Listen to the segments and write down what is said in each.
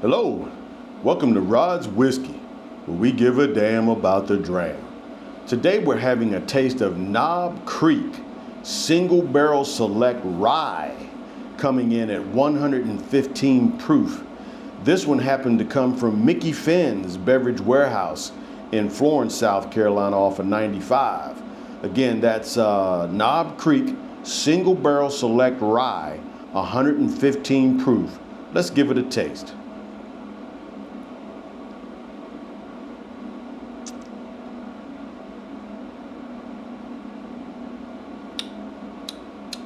Hello, welcome to Rod's Whiskey, where we give a damn about the dram. Today we're having a taste of Knob Creek Single Barrel Select Rye, coming in at 115 proof. This one happened to come from Micky Finn's Beverage Warehouse in Florence, South Carolina, off of 95. Again, that's Knob Creek Single Barrel Select Rye, 115 proof. Let's give it a taste.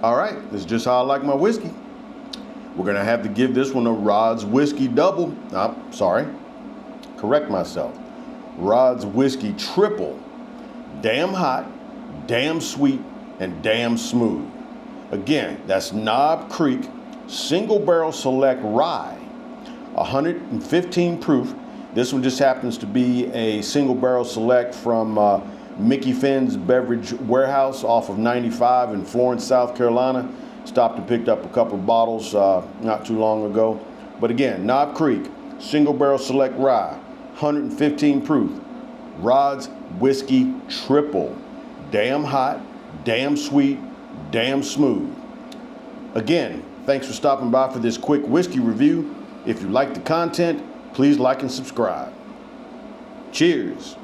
All right, this is just how I like my whiskey. We're gonna have to give this one a Rod's Whiskey double. Sorry, correct myself. Rod's Whiskey triple. Damn hot, damn sweet, and damn smooth. Again, that's Knob Creek Single Barrel Select Rye, 115 proof. This one just happens to be a single barrel select from Micky Finn's Beverage Warehouse off of 95 in Florence, South Carolina. Stopped and picked up a couple of bottles not too long ago. But again, Knob Creek Single Barrel Select Rye, 115 proof. Rod's Whiskey triple. Damn hot, damn sweet, damn smooth. Again, thanks for stopping by for this quick whiskey review. If you like the content, please like and subscribe. Cheers.